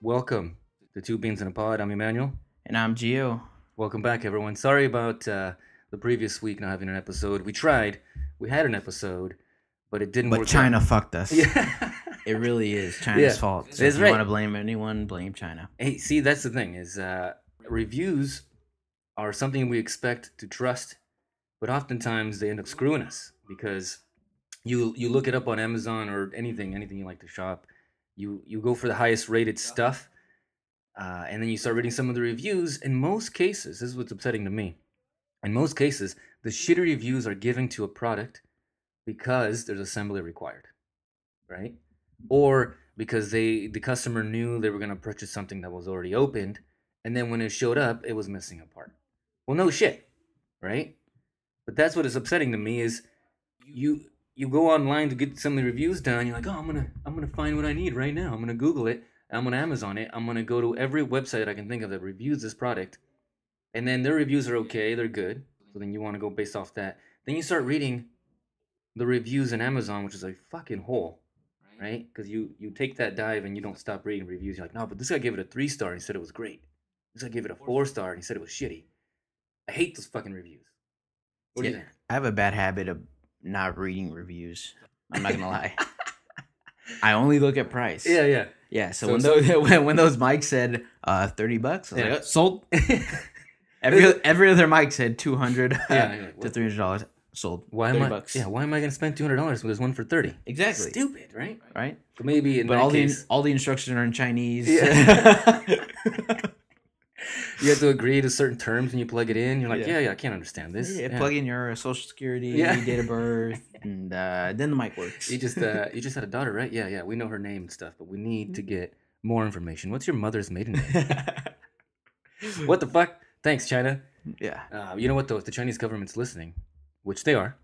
Welcome to Two Beans in a Pod. I'm Emmanuel. And I'm Gio. Welcome back, everyone. Sorry about the previous week not having an episode. We tried. We had an episode, but it didn't work But China out. fucked us. Yeah. It really is China's fault. So That's if you right. want to blame anyone, blame China. Hey, see, that's the thing is reviews are something we expect to trust, but oftentimes they end up screwing us because you look it up on Amazon or anything you like to shop. You go for the highest rated stuff, and then you start reading some of the reviews. In most cases, this is what's upsetting to me. In most cases, the shitty reviews are given to a product because there's assembly required, right? Or because the customer knew they were going to purchase something that was already opened, and then when it showed up, it was missing a part. Well, no shit, right? But that's what is upsetting to me is you go online to get some of the reviews done. You're like, oh, I'm gonna find what I need right now. I'm gonna Google it. I'm gonna Amazon it. I'm gonna go to every website I can think of that reviews this product, and then their reviews are okay. They're good. So then you want to go based off that. Then you start reading the reviews in Amazon, which is a fucking hole, right? Because you take that dive and you don't stop reading reviews. You're like, no, but this guy gave it a 3-star and he said it was great. This guy gave it a 4-star and he said it was shitty. I hate those fucking reviews. What do you think? I have a bad habit of not reading reviews. I'm not gonna lie. I only look at price. Yeah. Yeah. So, So- when those mics said $30, I was Yeah. like, sold. Every other mic said $200 Yeah. to $300. Sold. Why am I? $30. Yeah, why am I gonna spend $200 when there's one for 30? Exactly. Stupid, right? Right. But maybe in But that case, all the instructions are in Chinese. Yeah. you have to agree to certain terms when you plug it in. You're like, Yeah. yeah, I can't understand this. Yeah, plug in your social security, Yeah. date of birth, and then the mic works. You just had a daughter, right? Yeah. We know her name and stuff, but we need to get more information. What's your mother's maiden name? What the fuck? Thanks, China. Yeah. You know what though? If the Chinese government's listening, which they are,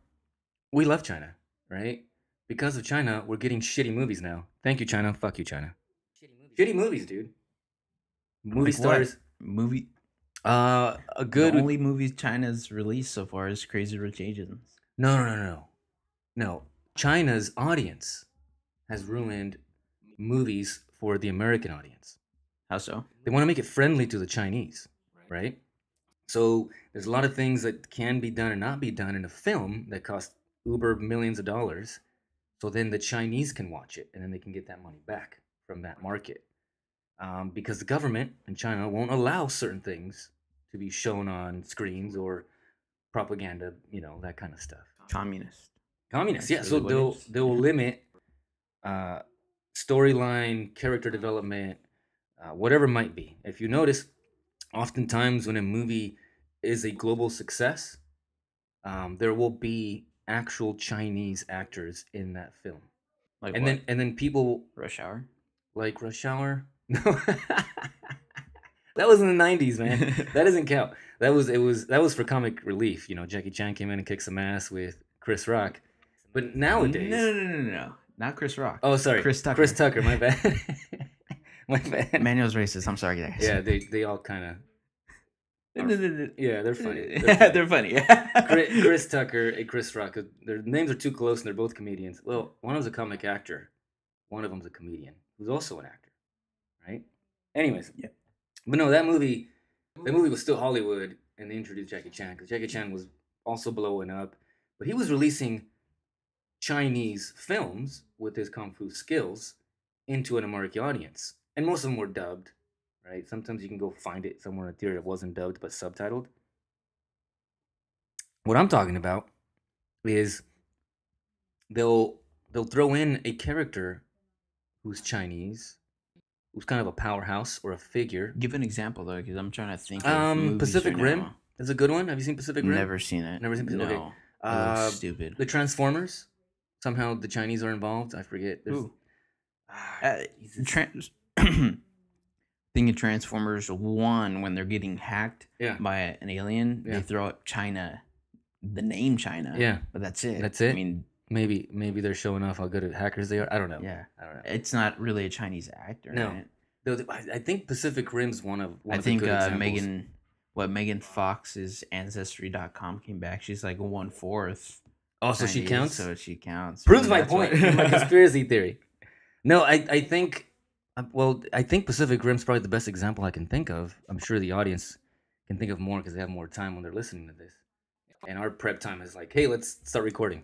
we love China, right? Because of China, we're getting shitty movies now. Thank you, China. Fuck you, China. Shitty movies, dude. Movie Like what? stars. Movie. A good. The only movie China's released so far is Crazy Rich Asians. No. China's audience has ruined movies for the American audience. How so? They want to make it friendly to the Chinese, right? So there's a lot of things that can be done and not be done in a film that cost uber millions of dollars. So then the Chinese can watch it and then they can get that money back from that market. Because the government in China won't allow certain things to be shown on screens or propaganda, that kind of stuff. Communist. Communists, That's yeah. really So what it is. they'll Yeah. limit storyline, character development, whatever it might be. If you notice, oftentimes when a movie is a global success, there will be actual Chinese actors in that film, Like and what? then people Rush Hour. like Rush Hour. No, that was in the '90s, man. That doesn't count. That was for comic relief. Jackie Chan came in and kicked some ass with Chris Rock, but nowadays, No. Not Chris Rock. oh sorry, Chris Tucker. Chris Tucker, my bad, my bad. Manuel's racist. I'm sorry, guys. Yeah, they all kind of. Yeah, they're funny. They're funny. Chris Tucker and Chris Rock, their names are too close and they're both comedians. Well, one of them's a comic actor, one of them's a comedian who's also an actor, right? Anyways, Yeah. But no, that movie was still Hollywood, and they introduced Jackie Chan because Jackie Chan was also blowing up, but he was releasing Chinese films with his kung fu skills into an American audience, and most of them were dubbed. Right? Sometimes you can go find it somewhere in a theater that wasn't dubbed but subtitled. What I'm talking about is they'll throw in a character who's Chinese, who's kind of a powerhouse or a figure. Give an example though, because I'm trying to think. Of movies Pacific right Rim now. is a good one. Have you seen Pacific Rim? Never seen it. Never seen Pacific- No. okay. It looks stupid. The Transformers. Somehow the Chinese are involved. I forget. There's- Ooh. Ah, Jesus. Thing of Transformers 1 when they're getting hacked Yeah. by an alien, Yeah. they throw up China, the name China. Yeah. But that's it. That's it? I mean, Maybe they're showing off how good at hackers they are. I don't know. yeah. I don't know. It's not really a Chinese actor. No. Right? Though I think Pacific Rim's one of I the think good examples. Megan Fox's Ancestry.com came back. She's like 1/4. Oh, so she counts? So she counts. Proves Maybe my that's why- point. My conspiracy theory. No, I think Well, I think Pacific Rim's probably the best example I can think of. I'm sure the audience can think of more because they have more time when they're listening to this. And our prep time is like, hey, let's start recording.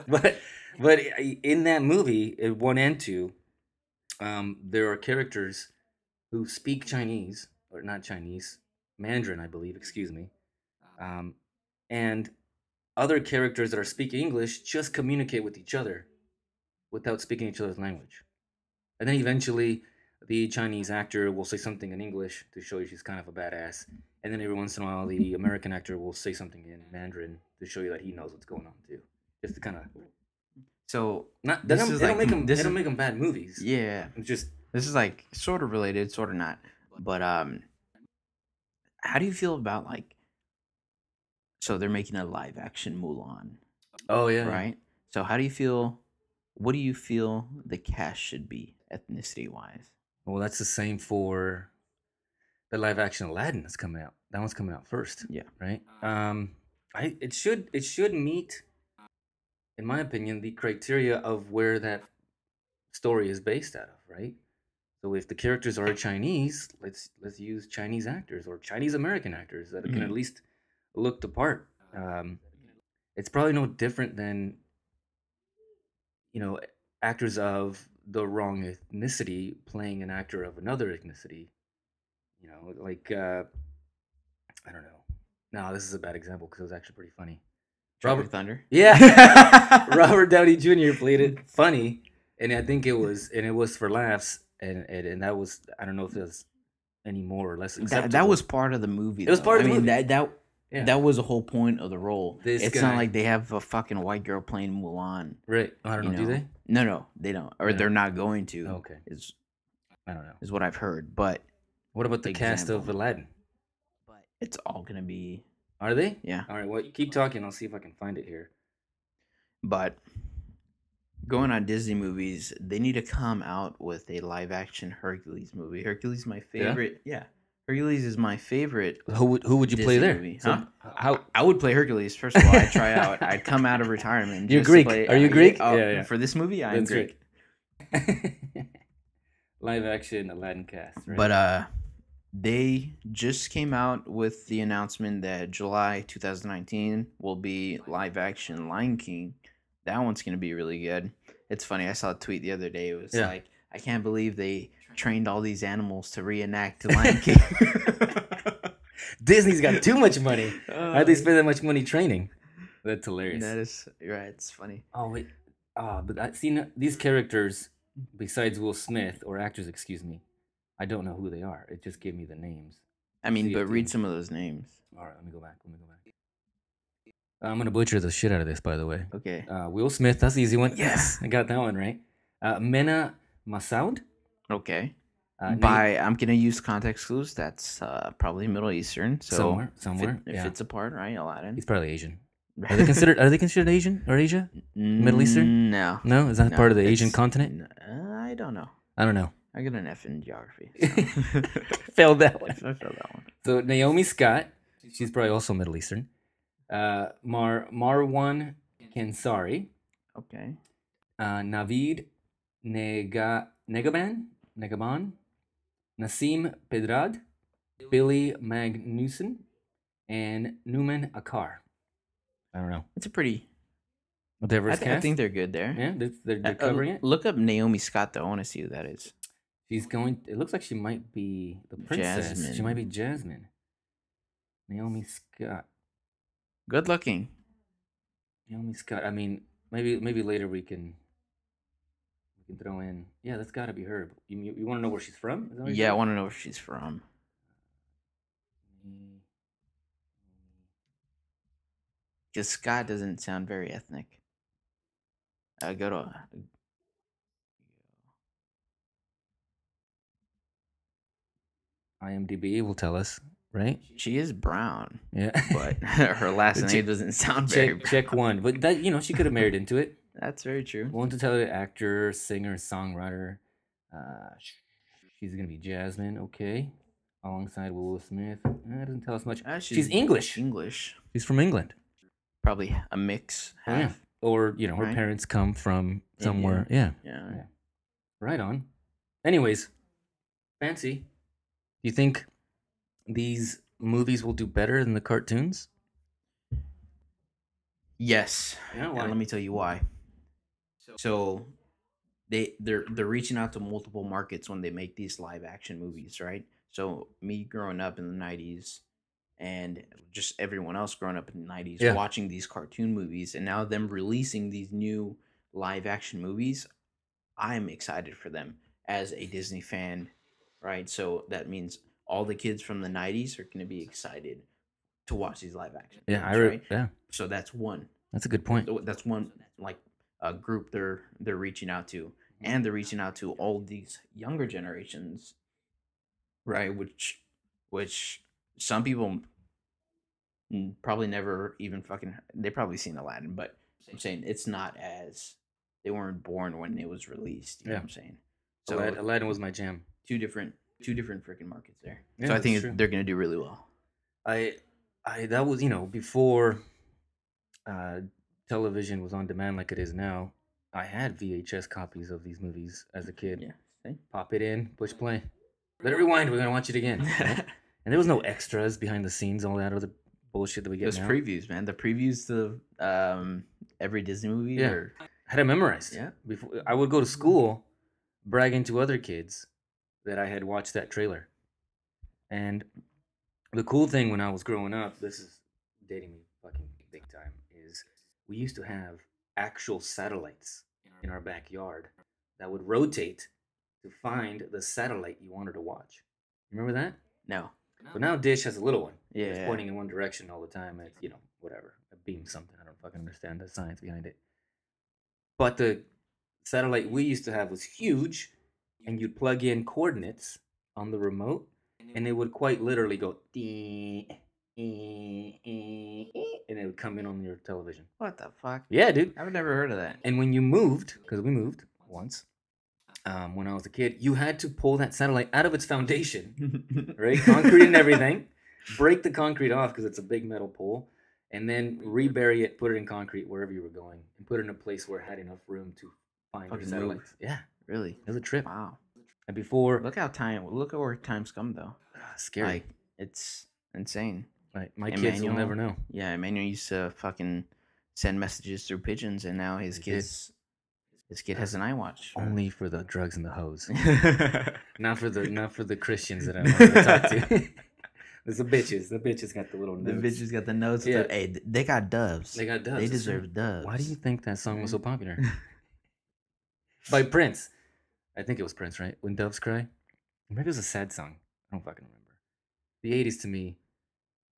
but but in that movie, one and two, there are characters who speak Chinese or not Chinese, Mandarin, I believe. Excuse me. And other characters that are speaking English just communicate with each other without speaking each other's language. And then eventually, the Chinese actor will say something in English to show you she's kind of a badass. And then every once in a while, the American actor will say something in Mandarin to show you that he knows what's going on too. Just to kind of So not they this don't, is they like don't make them this they don't is make them bad movies. yeah. It's just This is like sort of related, sort of not. But how do you feel about like so they're making a live action Mulan, oh yeah, right? So how do you feel? What do you feel the cast should be ethnicity wise? Well, that's the same for the live action Aladdin that's coming out. That one's coming out first. Yeah. Right. It should meet, in my opinion, the criteria of where that story is based out of. Right. So if the characters are Chinese, let's use Chinese actors or Chinese American actors that can at least look the part. It's probably no different than actors of the wrong ethnicity playing an actor of another ethnicity. Like I don't know. No, this is a bad example because it was actually pretty funny. Robert Thunder. Yeah, Robert Downey Jr. played it funny, and I think it was for laughs, and that was I don't know if it was any more or less acceptable. That was part of the movie. It was part of the movie. That that was the whole point of the role. This it's guy- not like they have a fucking white girl playing Mulan. Right. I don't know. Do they? No, they don't, or Yeah. they're not going to. Okay. Is I don't know. is what I've heard, but What about the cast of Example. Aladdin? it's all gonna be Are they? yeah. All right. Well, you keep talking. I'll see if I can find it here. But going on Disney movies, they need to come out with a live action Hercules movie. Hercules is my favorite. Yeah. Hercules is my favorite. Who would you play Disney there? movie, So, huh? how? I would play Hercules. First of all, I'd try out. I'd come out of retirement. You're just to Greek. play- Are you Greek? oh, Yeah. For this movie, I'm That's Greek. right. Live action Aladdin cast. Right? But they just came out with the announcement that July 2019 will be live action Lion King. That one's gonna be really good. It's funny. I saw a tweet the other day. It was Yeah. like, I can't believe they trained all these animals to reenact Lion King. Disney's got too much money. How'd they spend that much money training? That's hilarious. That is right. It's funny. Oh wait, but I seen these characters besides Will Smith or actors, excuse me. I don't know who they are. It just gave me the names. I mean, See but if read they- some of those names. All right, let me go back. I'm gonna butcher the shit out of this, by the way. Okay. Will Smith, that's the easy one. Yes, I got that one right. Mena Massoud. Okay. Na- By I'm gonna use context clues. That's probably Middle Eastern. So somewhere. It Yeah, fits apart, right? Aladdin. he's probably Asian. Are they considered Asian or Asia? Middle Eastern? No. No, is that No, part of the Asian it's- continent? I don't know. I don't know. I got an F in geography. Failed that I one. failed that one. So Naomi Scott, she's probably also Middle Eastern. Marwan Kensari, Okay. Navid Negaban, Nassim Pedrad, Billy Magnuson, and Numan Akar. I don't know. It's a pretty. Whatever I, it's th- I cast. think they're good there. Yeah, they're covering it. Look up Naomi Scott though. I want to see who that is. She's going. It looks like she might be the princess. She Jasmine. might be Jasmine. Naomi Scott. Good looking. Naomi Scott. I mean, maybe later we can throw in. Yeah, that's got to be her. You want to know where she's from? Is that what you Yeah, I said? want to know where she's from. Because Scott doesn't sound very ethnic. Go to. IMDb will tell us, right? She is brown, Yeah. but her last Check- name doesn't sound very. check one, but that she could have married into it. That's very true. Won't to tell you, actor, singer, songwriter. She's gonna be Jasmine, okay, alongside Will Smith. That doesn't tell us much. She's English. English. She's from England. Probably a mix. Oh, yeah. Half. Or her Right. parents come from somewhere. Yeah. Yeah. Right on. Anyways, Fancy, do you think these movies will do better than the cartoons? Yes. Yeah, And why? let me tell you why. So they're reaching out to multiple markets when they make these live action movies, right? So me growing up in the 90s and just everyone else growing up in the 90s Yeah. watching these cartoon movies and now them releasing these new live action movies, I'm excited for them as a Disney fan, right? So that means all the kids from the 90s are going to be excited to watch these live action Yeah, movies, right? yeah, So that's one. that's a good point. That's one like a group they're reaching out to, and they're reaching out to all these younger generations, right? Which some people probably never even fucking they probably seen Aladdin, but I'm saying it's not as they weren't born when it was released. You know Yeah. what I'm saying? So Aladdin was my jam. two different freaking markets there. Yeah, so I that's think true. they're gonna do really well. I that was before television was on demand like it is now. I had VHS copies of these movies as a kid. Yeah. See? Pop it in, push play. Let it rewind. We're gonna watch it again. Right? And there was no extras behind the scenes, all that other bullshit that we get Those now. previews, man. The previews to every Disney movie. Yeah. Or, Had it memorized. Yeah. Before I would go to school, bragging to other kids that I had watched that trailer. And the cool thing when I was growing up, this is dating me fucking big time, is we used to have actual satellites in our backyard that would rotate to find the satellite you wanted to watch. Remember that? no. But now Dish has a little one. Yeah. It's pointing in one direction all the time. And it's, whatever. A beam something. I don't fucking understand the science behind it. But the satellite we used to have was huge, and you'd plug in coordinates on the remote, and it would quite literally go, and it would come in on your television. What the fuck? Yeah, dude. I've never heard of that. And when you moved, because we moved once, when I was a kid, you had to pull that satellite out of its foundation, right? Concrete and everything. Break the concrete off because it's a big metal pole, and then rebury it, put it in concrete wherever you were going, and put it in a place where it had enough room to find your Fucking satellites. move. Yeah, Really? it was a trip. Wow. And before, Look at where time's come though. scary. Like it's insane. Like, my kids will Emmanuel- never know. Yeah, Emmanuel used to fucking send messages through pigeons, and now his He did. kid has an iWatch. Only for the drugs and the hoes, not for the Christians that I want to talk to. There's the bitches. The bitches got the little The notes. bitches got the notes. Yeah. Hey, they got doves. They got doves. They that's right. deserve doves. Why do you think that song was so popular? By Prince. I think it was Prince, right? When Doves Cry? Maybe it was a sad song. I don't fucking remember. The 80s to me,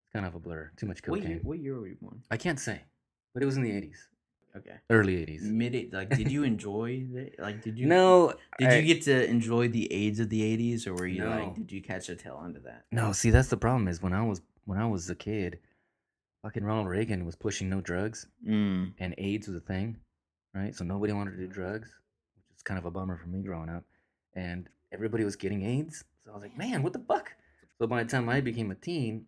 it's kind of a blur. Too much cocaine. What year were you born? I can't say, but it was in the 80s. Okay. Early 80s. Like, did you enjoy did you? No. Did I- you get to enjoy the AIDS of the '80s, or were you No. like, did you catch a tail end of that? No, see, that's the problem is when I was a kid, fucking Ronald Reagan was pushing no drugs, Mm. and AIDS was a thing, right? So nobody wanted to do drugs, which is kind of a bummer for me growing up. And everybody was getting AIDS. So I was like, man, what the fuck? So by the time I became a teen,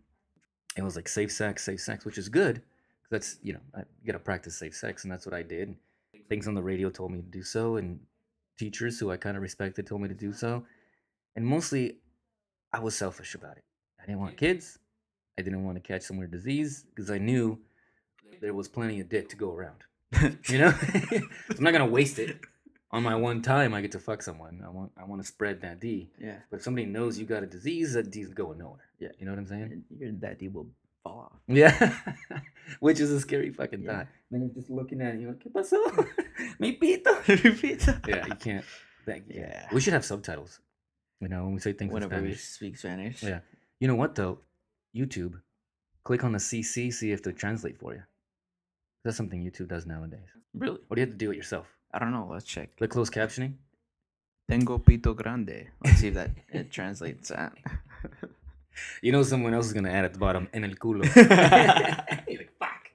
it was like safe sex, which is good. 'Cause that's, you got to practice safe sex. And that's what I did. Things on the radio told me to do so. And teachers who I kind of respected told me to do so. And mostly, I was selfish about it. I didn't want kids. I didn't want to catch some weird disease because I knew there was plenty of dick to go around. You know, I'm not gonna waste it on my one time I get to fuck someone. I want to spread that D. Yeah. But if somebody knows you got a disease, that D's going nowhere. Yeah. You know what I'm saying? That D will fall off. Yeah. Which is a scary fucking Yeah. thought. Then you're just looking at it, you're like, ¿Qué pasó? Mi pito. Yeah, you can't. Yeah. We should have subtitles. When we say things Whenever in we Spanish. speak Spanish. Yeah. You know what though? YouTube. Click on the CC, see if they translate for you. That's something YouTube does nowadays. Really? Or do you have to do it yourself? I don't know. Let's check. Click closed captioning. Tengo pito grande. Let's see if that it translates that. You know someone else is gonna add at the bottom en el culo. You're like, fuck.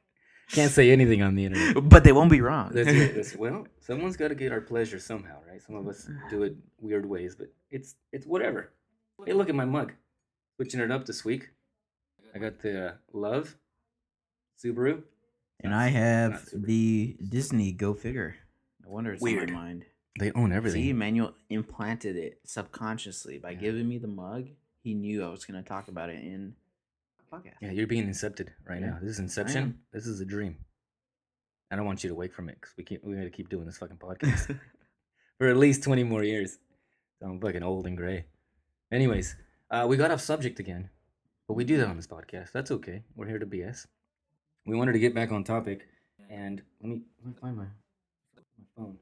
Can't say anything on the internet. But they won't be wrong. That's it. Well, someone's got to get our pleasure somehow, right? Some of us do it weird ways, but it's whatever. Hey, look at my mug. Switching it up this week. I got the Love Subaru. And I Not have Subaru. the Disney Go Figure. No wonder it's Weird. on my mind. They own everything. See, Emmanuel implanted it subconsciously by giving me the mug. He knew I was going to talk about it in a podcast. Yeah, you're being incepted right Yeah, now. This is I Inception. am. This is a dream. I don't want you to wake from it because we got to keep doing this fucking podcast for at least 20 more years. So I'm fucking old and gray. Anyways, we got off subject again, but we do that on this podcast. That's okay. We're here to BS. We wanted to get back on topic, and let me find my phone.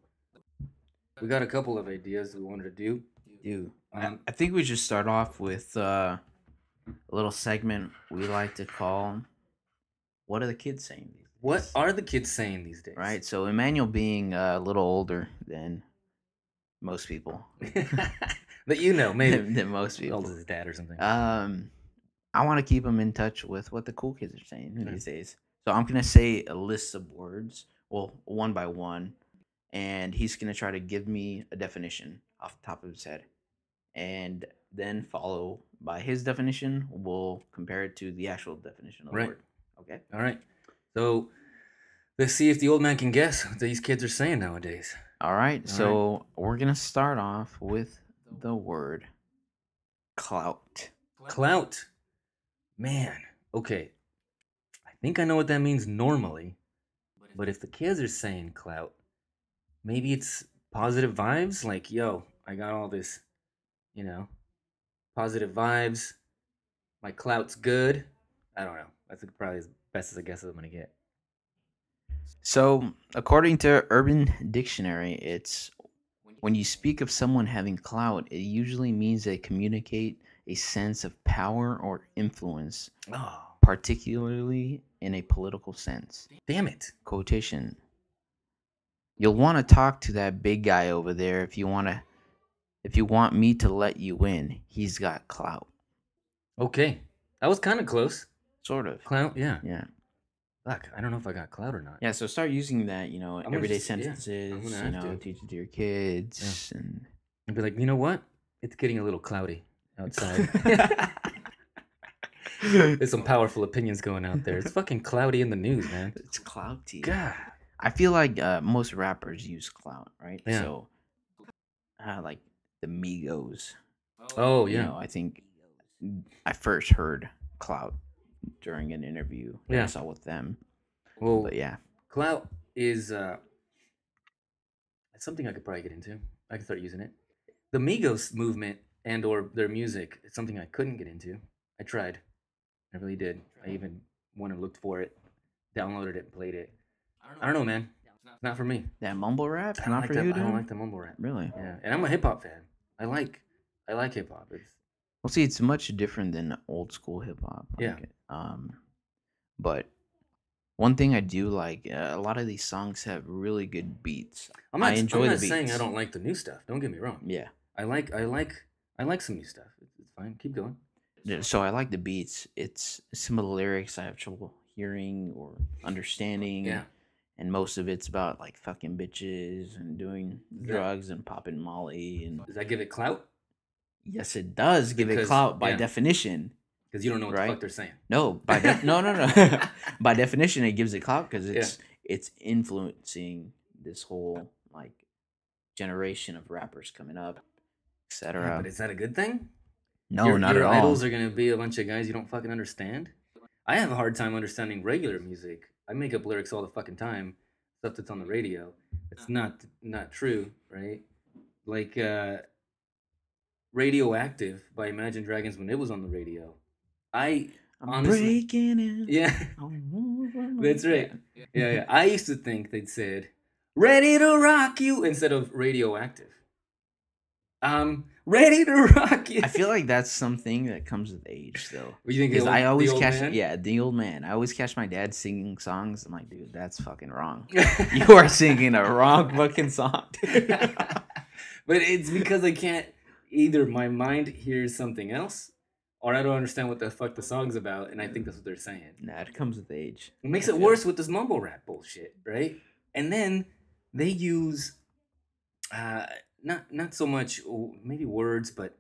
We got a couple of ideas we wanted to do. Dude, I think we should start off with a little segment we like to call "What are the kids saying?" these days?" What are the kids saying these days? Right. So Emmanuel being a little older than most people, That you know, maybe than most people. old as his dad or something. I want to keep him in touch with what the cool kids are saying these days. So I'm gonna say a list of words, well, one by one, and he's gonna try to give me a definition off the top of his head, and then follow by his definition. We'll compare it to the actual definition of the Right. word. Okay. All right. So let's see if the old man can guess what these kids are saying nowadays. All right. All So we're gonna start off with the word clout. Clout. Man. Okay. I think I know what that means normally. But if the kids are saying clout, maybe it's positive vibes. Like, yo, I got all this, positive vibes. My clout's good. I don't know. That's probably as best as I guess I'm going to get. So, according to Urban Dictionary, it's when you speak of someone having clout, it usually means they communicate a sense of power or influence, Oh, particularly in a political sense. damn it. Quotation. You'll want to talk to that big guy over there if you want me to let you in. He's got clout. Okay. That was kind of close. Sort of. Clout, yeah. Yeah. Fuck, I don't know if I got clout or not. Yeah, so start using that, gonna everyday just- yeah, I'm sentences, gonna have to. teach it to your kids. And I'd be like, you know what? It's getting a little cloudy outside. There's some powerful opinions going out there. It's fucking cloudy in the news, man. It's clouty. God. I feel like most rappers use clout, right? Yeah. So, like the Migos. Oh, You yeah. know, I think I first heard clout during an interview that Yeah. I saw with them. Well, But yeah, clout is it's something I could probably get into. I could start using it. The Migos movement and or their music is something I couldn't get into. I tried. I really did. I even went and looked for it, downloaded it, and played it. I don't know, man. It's not for me. that mumble rap, I don't not like for that. you, I don't dude? like the mumble rap. Really? Yeah, and I'm a hip hop fan. I like hip hop. It's Well, see, it's much different than old school hip hop. Yeah. But one thing I do like, a lot of these songs have really good beats. I enjoy I'm the not saying I beats. don't like the new stuff. Don't get me wrong. Yeah. I like some new stuff. It's fine. Keep going. Yeah, so I like the beats. It's some of the lyrics I have trouble hearing or understanding. Yeah. And most of it's about like fucking bitches and doing Yeah. drugs and popping Molly. And Does that give it clout? yes, it does give it Because- clout by yeah. definition. Because you don't know what Right. the fuck they're saying. No, no. By definition, it gives it clout because it's influencing this whole like generation of rappers coming up, Yeah, etc. but is that a good thing? No, not your at all. idols are gonna be a bunch of guys you don't fucking understand. I have a hard time understanding regular music. I make up lyrics all the fucking time, stuff that's on the radio. It's not true, right? Like Radioactive by Imagine Dragons when it was on the radio. I'm honestly- breaking it. Yeah, That's that's right. Yeah. I used to think they'd said "Ready to rock you" instead of radioactive. Ready to rock you. I feel like that's something that comes with age, though. You think Because I the always old catch, man? yeah, the old man. I always catch my dad singing songs. I'm like, dude, that's fucking wrong. You are singing a wrong fucking song. But it's because I can't either. My mind hears something else, or I don't understand what the fuck the song's about, and I think that's what they're saying. Nah, it comes with age. It makes I it feel- worse with this mumble rap bullshit, right? And then they use not so much maybe words, but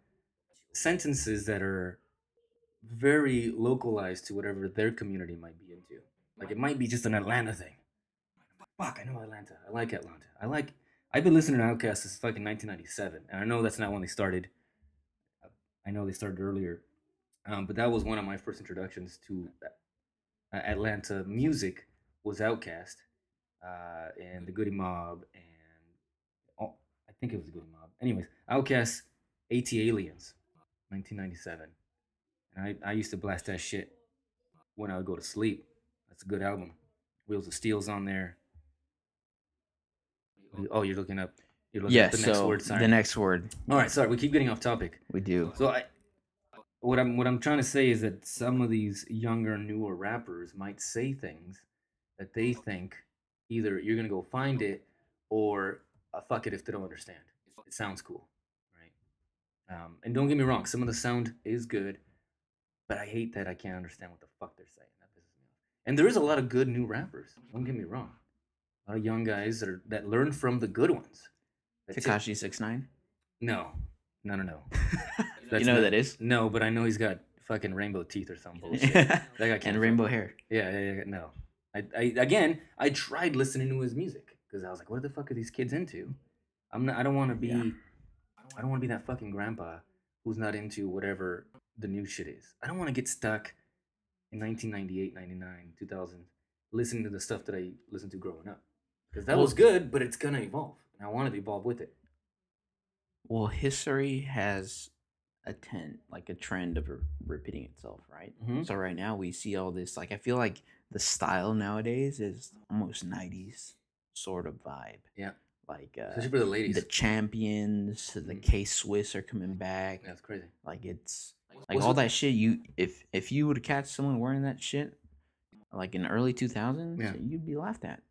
sentences that are very localized to whatever their community might be into. Like it might be just an Atlanta thing. Fuck, I know Atlanta. I like Atlanta. I've been listening to Outkast since fucking 1997, and I know that's not when they started. I know they started earlier, but that was one of my first introductions to Atlanta music was Outkast, and the Goody Mob, and oh, I think it was the Goody Mob. Anyways, Outkast, AT Aliens, 1997, and I used to blast that shit when I would go to sleep. That's a good album. Wheels of Steel's on there. Oh, you're looking up. You're looking Yeah, up the next so word. Sorry. the next word All right, sorry. We keep getting off topic. we do. So what I'm trying to say is that some of these younger, newer rappers might say things that they think either you're gonna go find it or fuck it if they don't understand. It sounds cool, right? And don't get me wrong, some of the sound is good, but I hate that I can't understand what the fuck they're saying. That pisses me off. And there is a lot of good new rappers. Don't get me wrong. A lot of young guys that learn from the good ones. Tekashi 6ix9ine. No. You know who that is? No, but I know he's got fucking rainbow teeth or some bullshit. Yeah. That guy can't And rainbow hair. Yeah. No. I tried listening to his music because I was like, what the fuck are these kids into? I don't want to be. Yeah. I don't want to be that fucking grandpa who's not into whatever the new shit is. I don't want to get stuck in 1998, 99, 2000, listening to the stuff that I listened to growing up. Because that was good, but it's gonna evolve, and I want to evolve with it. Well, history has a trend of repeating itself, right? Mhm. So right now we see all this. Like I feel like the style nowadays is almost 90s sort of vibe. Yeah. Like Especially for the ladies. the Champions, the Mhm. K Swiss are coming back. That's crazy. Like it's like What's all it- that shit. You if you would catch someone wearing that shit, like in the early 2000s, Yeah. you'd be laughed at.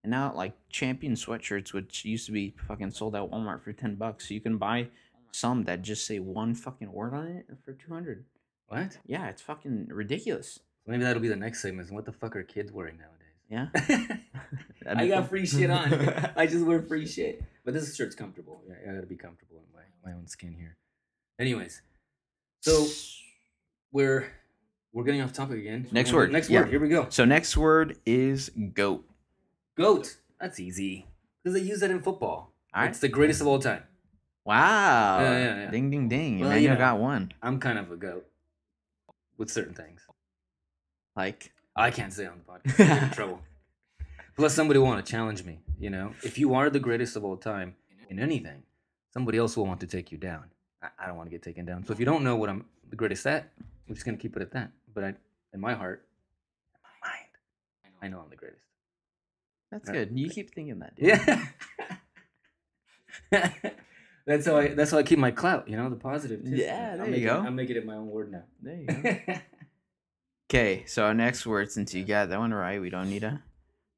And now like Champion sweatshirts, which used to be fucking sold at Walmart for $10, so you can buy some that just say one fucking word on it for 200. What? Yeah, it's fucking ridiculous. Maybe that'll be the next segment. What the fuck are kids wearing nowadays? Yeah. That'd I be got fun. free shit on. I just wear free shit. But this shirt's comfortable. Yeah, I gotta be comfortable in my own skin here. Anyways, so we're getting off topic again. Next word. Next Yeah. word. Here we go. So next word is goat. Goat. That's easy because they use that in football. All right. It's the greatest of all time. Wow. Yeah. Ding ding ding. Well, Emmanuel you know. got one. I'm kind of a goat with certain things. Like I can't say on the podcast. I get in trouble. Plus, somebody will want to challenge me. You know, if you are the greatest of all time in anything, somebody else will want to take you down. I don't want to get taken down. So if you don't know what I'm the greatest at, we're just gonna keep it at that. But in my heart, in my mind, I know I'm the greatest. that's Yeah. good. You keep thinking that, dude. Yeah. That's how I keep my clout. You know, the positive. too. Yeah, there I'm you making, go. I'm making it my own word now. There you go. Okay, so our next word, since you got that one right, we don't need to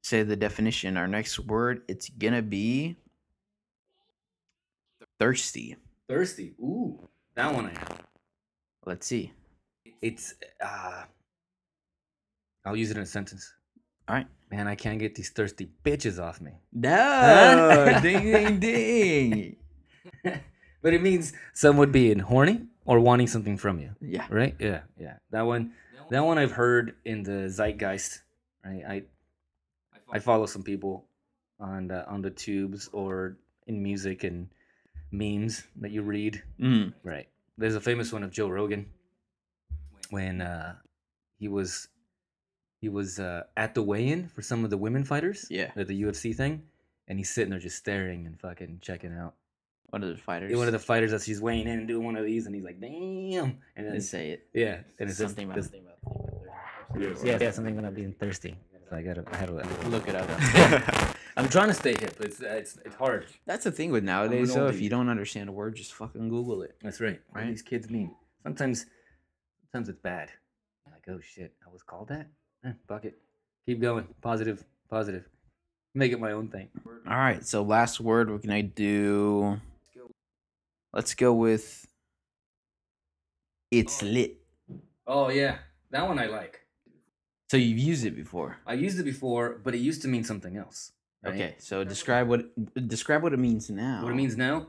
say the definition. Our next word, it's gonna be thirsty. Thirsty. Ooh, that one I have. Let's see. It's I'll use it in a sentence. All right. Man, I can't get these thirsty bitches off me. No, ding ding ding. But it means someone being horny or wanting something from you, Yeah. right? Yeah. That one I've heard in the zeitgeist. Right. I follow some people on the tubes or in music and memes that you read. Mm. Right. There's a famous one of Joe Rogan when he was at the weigh-in for some of the women fighters. Yeah. At the UFC thing, and he's sitting there just staring and fucking checking out. One of the fighters. One of the fighters that she's weighing in and doing one of these, and he's like, "Damn!" And then Didn't say it. yeah, and it's just Something about this, thirsty. yeah, something about being thirsty. So I had to Look it up. I'm trying to stay hip, but it's hard. That's the thing with nowadays, an though. If oldie. you don't understand a word, just fucking Google it. That's right. What do Right. these kids mean? Sometimes it's bad. Like, oh shit, I was called that. Fuck it. Keep going. Positive. Make it my own thing. All right, so last word we're gonna do. Let's go with. It's lit. Oh yeah, that one I like. So you've used it before. I used it before, but it used to mean something else. right? Okay, so describe what it means now. What it means now?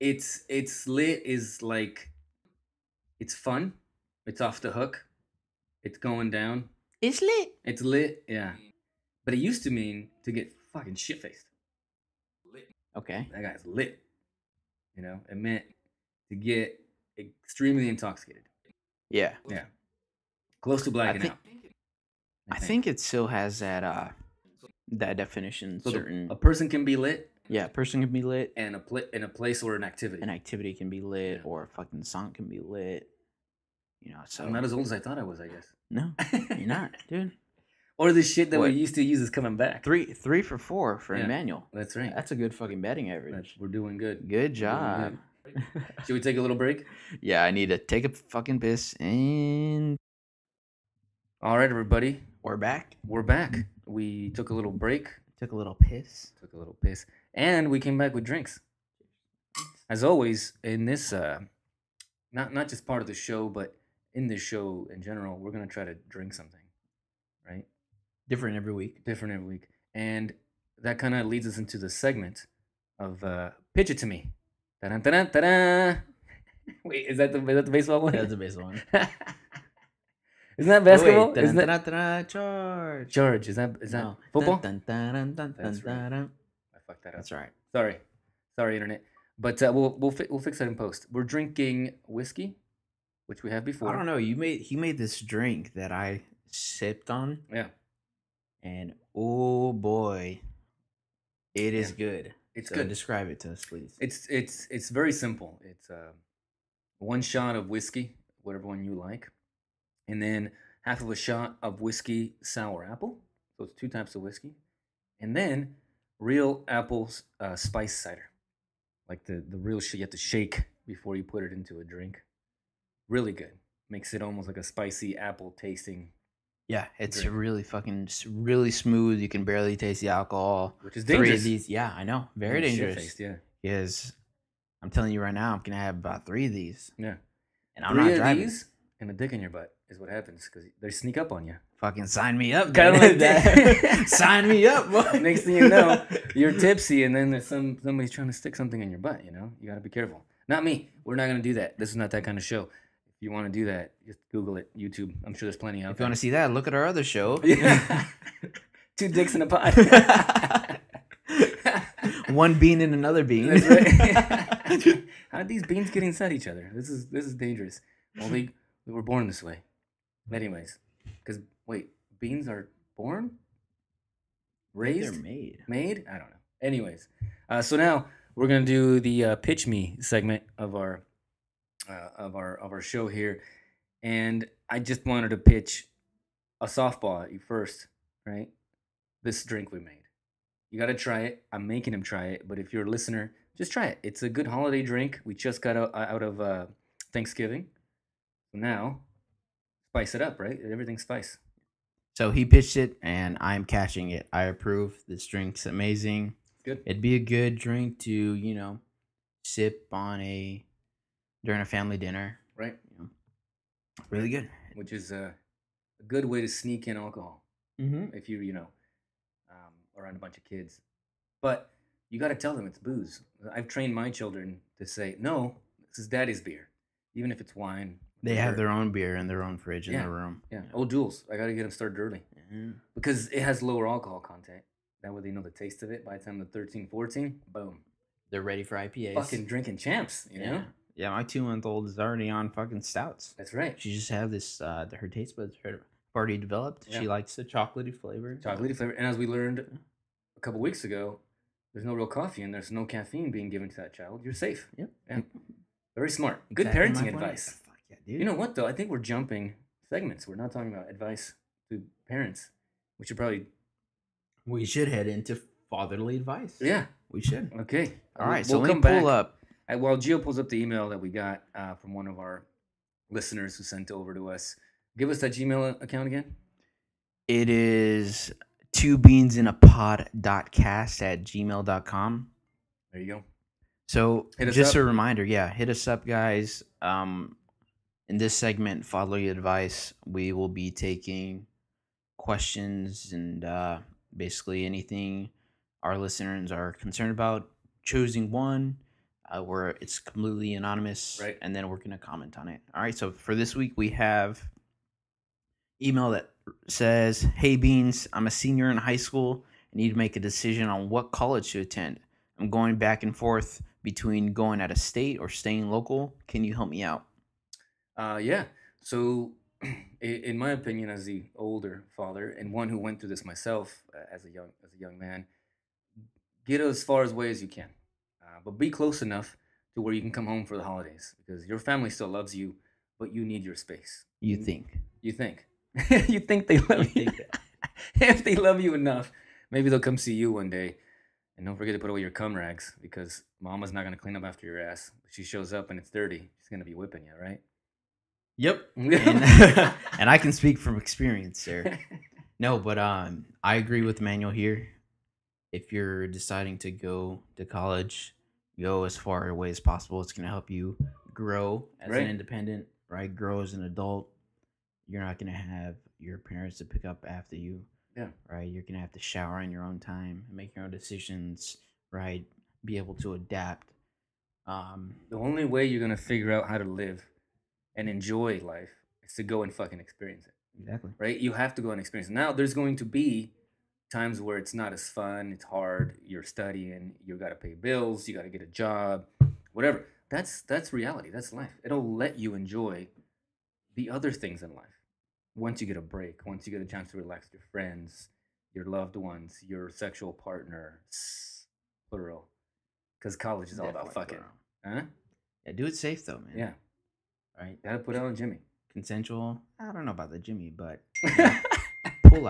It's lit is like it's fun. It's off the hook. It's going down. It's lit. It's lit, yeah. But it used to mean to get fucking shit faced. Okay. That guy's lit. You know, it meant to get extremely intoxicated. Yeah. Yeah, close to I blacking think out. I think it still has that definition. So Certain a person can be lit, yeah, a person can be lit, and in a place or an activity. an activity can be lit, Yeah. or a fucking song can be lit. You know, so I'm not as old as I thought I was, I guess. no, you're not, dude. Or the shit that we What? used to use is coming back. Three for four for Yeah. Emmanuel. That's right. That's a good fucking betting average. We're doing good. Good We're doing job. good. Should we take a little break? Yeah, I need to take a fucking piss, and All right, everybody. we're back. We're back. We took a little break, Took a little piss. took a little piss, and we came back with drinks. As always, in this not just part of the show, but in this show in general, we're gonna try to drink something, right? Different every week. Different every week. And that kind of leads us into the segment of Pitch It to Me. Ta-da, ta-da, ta-da. Wait, is that the baseball one? That's a baseball one. Isn't that basketball? Wait, Isn't that charge? George? Is that No. football? Dun, dun, dun, dun, That's dun, right. dun. I fucked that up. That's right. Sorry, internet. But we'll fix that in post. We're drinking whiskey, which we have before. I don't know. He made this drink that I sipped on, Yeah, and oh boy, it is good. it's So good. describe it to us, please. It's very simple. It's one shot of whiskey, whatever one you like, and then half of a shot of whiskey sour apple. So it's 2 types of whiskey, and then real apple spice cider, like the real shit you have to shake before you put it into a drink. Really good. Makes it almost like a spicy apple tasting, Yeah, it's drink. really fucking really smooth. You can barely taste the alcohol. which is 3 dangerous. of these, yeah, I know, very Yeah, dangerous. shit-faced, yeah, Because I'm telling you right now, I'm gonna have about 3 of these, yeah. and I'm 3 not of driving. these and a dick in your butt is what happens because they sneak up on you. Fucking sign me up, Kinda dude. like that. Sign me up, boy. Next thing you know, you're tipsy, and then there's somebody's trying to stick something in your butt. You know, you got to be careful. Not me. We're not gonna do that. This is not that kind of show. If you want to do that, just Google it, YouTube. I'm sure there's plenty out If you there. want to see that, look at our other show. Yeah. 2 dicks in a pot. One bean and another bean. That's right. How did these beans get inside each other? This is dangerous. Well, we were born this way. Anyways, because wait, beans are born, They're raised, made. made. I don't know. Anyways, so now we're gonna do the pitch me segment of our show here, and I just wanted to pitch a softball at you first, right? This drink we made. You got to try it. I'm making him try it, but if you're a listener, just try it. It's a good holiday drink. We just got out of Thanksgiving. So now, spice it up, right? Everything's spice. So he pitched it, and I'm catching it. I approve. This drink's amazing. Good. It'd be a good drink to, sip on during a family dinner. Right? Really good. Which is a good way to sneak in alcohol Mm-hmm. if you around a bunch of kids. But you got to tell them it's booze. I've trained my children to say, no, this is daddy's beer. Even if it's wine. They have whatever. their own beer in their own fridge in Yeah, their room. Yeah. Oh, Jules. I got to get them started early. Mhm. Because it has lower alcohol content. That way they know the taste of it. By the time they're 13, 14, boom. They're ready for IPAs. Fucking drinking champs, you know? Yeah, my 2-month-old is already on fucking stouts. That's right. She just had this, her taste buds are already developed. Yeah. She likes the chocolatey flavor. Chocolatey flavor. And as we learned a couple weeks ago, there's no real coffee and there's no caffeine being given to that child. You're safe. Yep. Yeah. Very smart. Good Exactly my parenting point. advice. Fuck yeah, dude. You know what, though? I think we're jumping segments. We're not talking about advice to parents. We should probably... We should head into fatherly advice. Yeah. We should. Okay. All right, so We'll let me come pull back. up. While Gio pulls up the email that we got from one of our listeners who sent over to us, give us that Gmail account again. It is 2beansinapod.cast@gmail.com. There you go. So Hit us just up. a reminder, hit us up, guys. In this segment, fatherly advice, we will be taking questions and basically anything our listeners are concerned about, choosing one where it's completely anonymous, Right. and then we're going to comment on it. All right, so for this week, we have email that says, "Hey Beans, I'm a senior in high school and need to make a decision on what college to attend. I'm going back and forth between going out of state or staying local. Can you help me out? Yeah. So, in my opinion, as the older father and one who went through this myself as a young man, get as far away as you can, but be close enough to where you can come home for the holidays because your family still loves you, but you need your space. You think? You think? You think they love you? think that? If they love you enough, maybe they'll come see you one day. And don't forget to put away your cum rags because mama's not gonna clean up after your ass. If she shows up and it's dirty, she's gonna be whipping you, right? Yep. And, and I can speak from experience there. No, but I agree with Manuel here. If you're deciding to go to college, go as far away as possible. It's gonna help you grow as Right. an independent, right? Grow as an adult. You're not gonna have your parents to pick up after you. Yeah. Right. You're gonna have to shower in your own time, make your own decisions, right? Be able to adapt. The only way you're gonna figure out how to live and enjoy life is to go and fucking experience it. Exactly. Right? You have to go and experience it. Now there's going to be times where it's not as fun, it's hard, you're studying, you gotta pay bills, you gotta get a job, whatever. That's reality. That's life. It'll let you enjoy the other things in life. Once you get a break, once you get a chance to relax with your friends, your loved ones, your sexual partner, plural. Because college is all about Definitely, fucking. bro. Huh? Yeah, do it safe though, man. Yeah. Right. Gotta put out on Jimmy. Consensual. I don't know about the Jimmy, but pull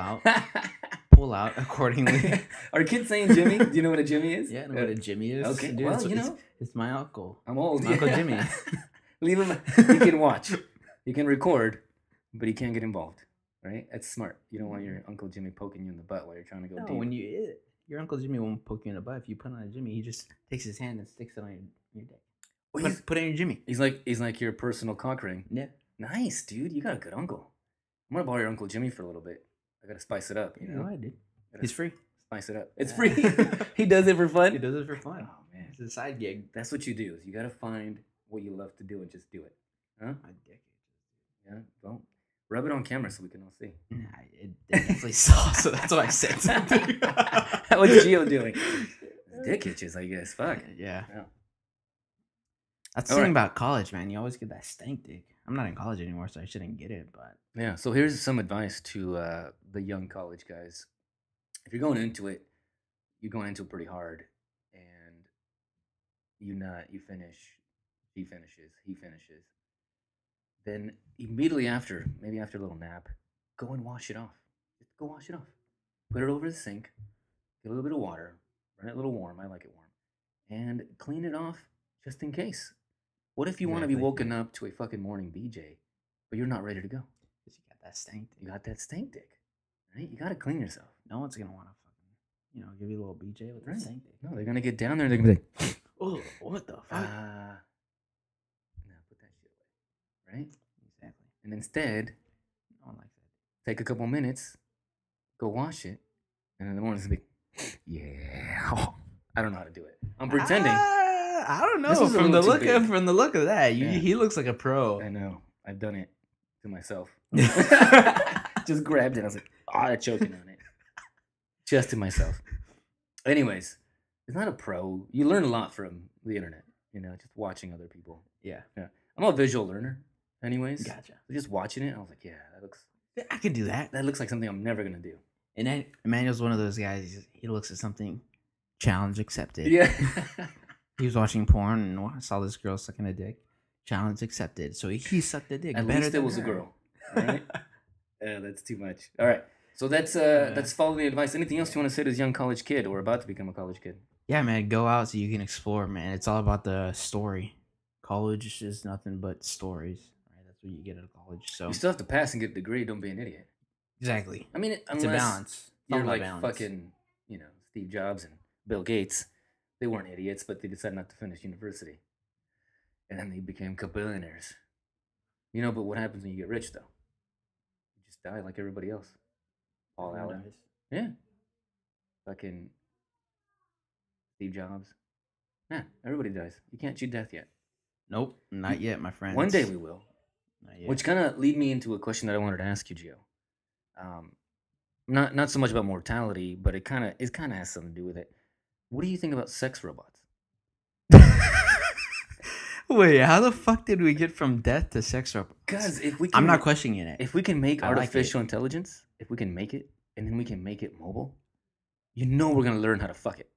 out accordingly. Are kids saying Jimmy? Do you know what a Jimmy is? Yeah, I know what a Jimmy is. Okay, Dude, well, it's, you know. it's my uncle. I'm old. My Uncle Jimmy. Leave him. He can watch. He can record, but he can't get involved. Right? That's smart. You don't want your Uncle Jimmy poking you in the butt while you're trying to go No, deep. when your Uncle Jimmy won't poke you in the butt. If you put on a Jimmy, he just takes his hand and sticks it on your dick. Well, Put it in your Jimmy. he's like your personal cock ring. Yeah. Nice, dude. You got a good uncle. I'm gonna borrow your Uncle Jimmy for a little bit. I gotta spice it up. You know, I did. Gotta He's free. spice it up. It's free. He does it for fun. He does it for fun. Oh man, It's a side gig. that's what you do. Is you gotta find what you love to do and just do it. Huh? My dick. Yeah. Don't rub it on camera so we can all see. Nah, it definitely saw. So that's what I said. What's Gio doing? His dick itches, I guess. Fuck. Yeah. Yeah. That's the All thing right. about college, man. You always get that stank dick. I'm not in college anymore, so I shouldn't get it. But Yeah. So here's some advice to the young college guys. If you're going into it, you're going into it pretty hard, and you finish, she finishes, he finishes. Then immediately after, maybe after a little nap, go and wash it off. Just go wash it off. Put it over the sink. Get a little bit of water. Run it a little warm. I like it warm. And clean it off just in case. What if you want to be Exactly. woken up to a fucking morning BJ, but you're not ready to go? 'cause you got that stank dick. You got that stink dick, right? You got to clean yourself. No one's gonna want to fucking, give you a little BJ with that Right. stank dick. No, they're gonna get down there and they're gonna be like, Oh, what the fuck? no, put that shit away, right? Exactly. And instead, No one likes that. take a couple minutes, go wash it, and in the morning it's gonna be, yeah. I don't know how to do it. I'm pretending. I don't know. This was a From the little too big. from the look of that, Yeah. he looks like a pro. I know. I've done it to myself. Just grabbed it. I was like, choking on it. Just to myself. Anyways, it's not a pro. You learn a lot from the internet, just watching other people. Yeah. I'm a visual learner, anyways. Gotcha. So just watching it, I was like, yeah, I could do that. that looks like something I'm never gonna do. And then Emmanuel's one of those guys. He looks at something, challenge accepted. Yeah. He was watching porn and saw this girl sucking a dick. Challenge accepted. So he sucked the dick. At better least it than was a her. girl. All right. That's too much. All right. So that's following the advice. Anything else you want to say to this young college kid or about to become a college kid? Yeah, man. Go out so you can explore, man. It's all about the story. College is nothing but stories. Right? That's what you get out of college. So You still have to pass and get a degree. Don't be an idiot. exactly. I mean, It's unless a balance. It's all you're about like balance. fucking, Steve Jobs and Bill Gates. They weren't idiots, but they decided not to finish university. And then they became billionaires. But what happens when you get rich, though? You just die like everybody else. Paul Everyone Allen. dies. Yeah. Fucking Steve Jobs. Yeah, everybody dies. You can't cheat death yet. Nope, not yet, my friend. One day we will. Not yet. Which kind of lead me into a question that I wanted to ask you, Gio. Not so much about mortality, but it kind of has something to do with it. What do you think about sex robots? Wait, how the fuck did we get from death to sex robots? Because if we can, I'm not questioning it. if we can make I like artificial intelligence, if we can make it, and then we can make it mobile, you know we're gonna learn how to fuck it.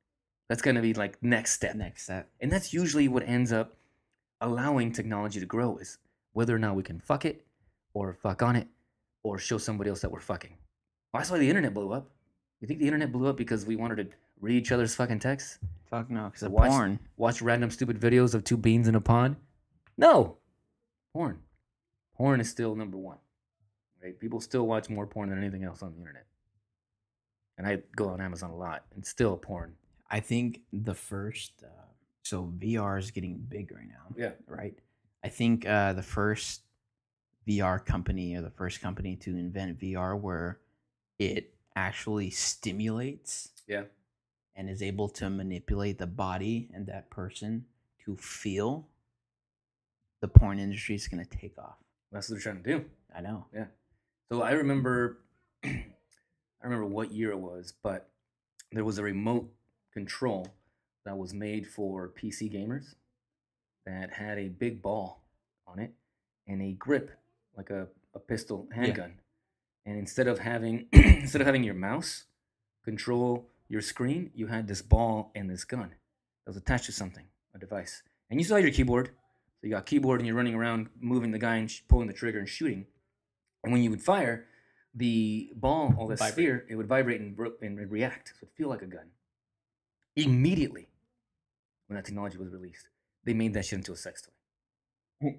That's gonna be like next step. Next step. And that's usually what ends up allowing technology to grow is whether or not we can fuck it or fuck on it or show somebody else that we're fucking. Well, that's why the internet blew up. You think the internet blew up because we wanted to read each other's fucking texts? Fuck no, because of Watch- porn. Watch random stupid videos of two beans in a pod? No. Porn. Porn is still number one. Right? People still watch more porn than anything else on the internet. And I go on Amazon a lot and still porn. I think the first, so VR is getting big right now. Yeah. Right. I think the first VR company or the first company to invent VR where it actually stimulates Yeah. and is able to manipulate the body and that person to feel, the porn industry is going to take off. That's what they're trying to do. I know. Yeah. So I remember what year it was, but there was a remote control that was made for PC gamers that had a big ball on it and a grip like a pistol handgun. And instead of having your mouse control your screen, you had this ball and this gun that was attached to something, a device. And you still had your keyboard. So you got keyboard and you're running around moving the guy and pulling the trigger and shooting. And when you would fire, the ball or the sphere, it would vibrate and react. So it'd feel like a gun. Immediately, when that technology was released, they made that shit into a sex toy.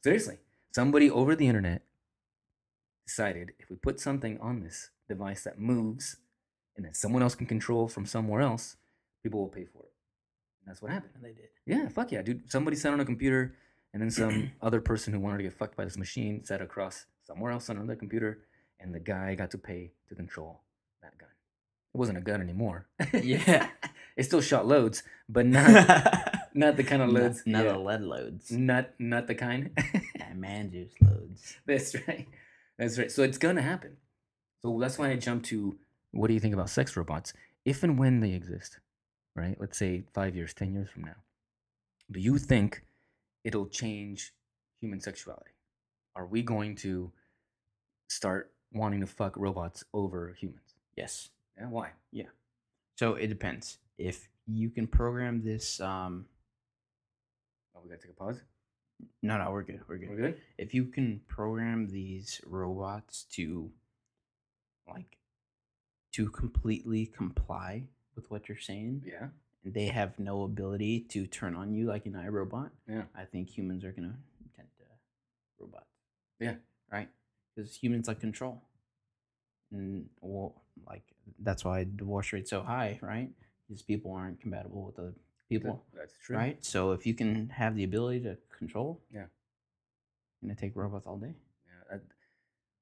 Seriously. Somebody over the internet decided if we put something on this device that moves and that someone else can control from somewhere else, people will pay for it. And that's what happened. And they did. Yeah, fuck yeah, dude. Somebody sat on a computer, and then some other person who wanted to get fucked by this machine sat across somewhere else on another computer, and the guy got to pay to control that gun. It wasn't a gun anymore. Yeah. It still shot loads, but not the kind of loads. Not yeah. the lead loads. Not the kind. Yeah, man juice loads. That's right. That's right. So it's gonna happen. So that's why I jumped to what do you think about sex robots? If and when they exist, right? Let's say 5 years, 10 years from now. Do you think it'll change human sexuality? Are we going to start wanting to fuck robots over humans? Yes. Yeah, why? Yeah. So it depends. If you can program this, Oh, we gotta take a pause. no, we're good. We're good. We're good? If you can program these robots to, like, to completely comply with what you're saying, Yeah. and they have no ability to turn on you like an iRobot, Yeah. I think humans are gonna tend to robots. Yeah. Right? Because humans like control. And well, like that's why divorce rate's so high, right? Because people aren't compatible with other people. That's true. Right? So if you can have the ability to control, Yeah. you're gonna take robots all day. Yeah,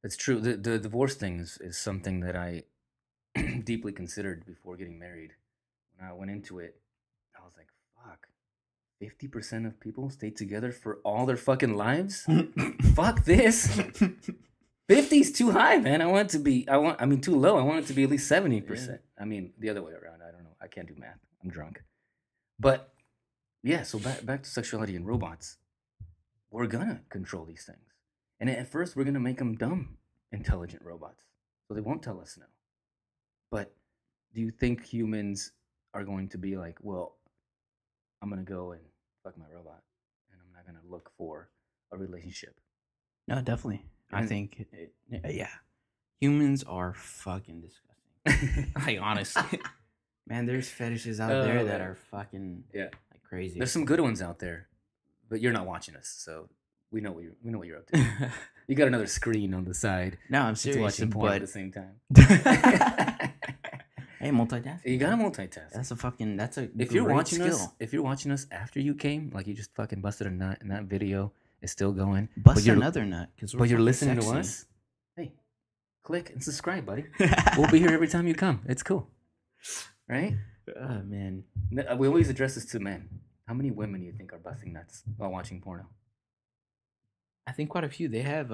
that's true. The divorce thing is something that I deeply considered before getting married. When I went into it, I was like, fuck. 50% of people stay together for all their fucking lives? Fuck this. 50's too high, man. I want too low. I want it to be at least 70%. Yeah. I mean, the other way around. I don't know. I can't do math. I'm drunk. But yeah, so back to sexuality and robots. We're gonna control these things. And at first we're gonna make them dumb, intelligent robots. So they won't tell us no. But do you think humans are going to be like, well, I'm gonna go and fuck my robot and I'm not gonna look for a relationship? No, definitely. I And- think, yeah. Humans are fucking disgusting. Like, honestly. Man, there's fetishes out there that man. are fucking Yeah. like crazy. There's some good ones out there, but you're not watching us, so we know what you're up to. You got another screen on the side No, I'm to serious. watching porn at But the same time. hey, multitasking. You gotta multitask. That's a If you're great watching skill. us, if you're watching us after you came, like you just fucking busted a nut and that video is still going, Bust you're- another nut because but you're listening to us, hey, click and subscribe, buddy. We'll be here every time you come. It's cool, right? Oh man, We always address this to men. How many women do you think are busting nuts while watching porno? I think quite a few. They have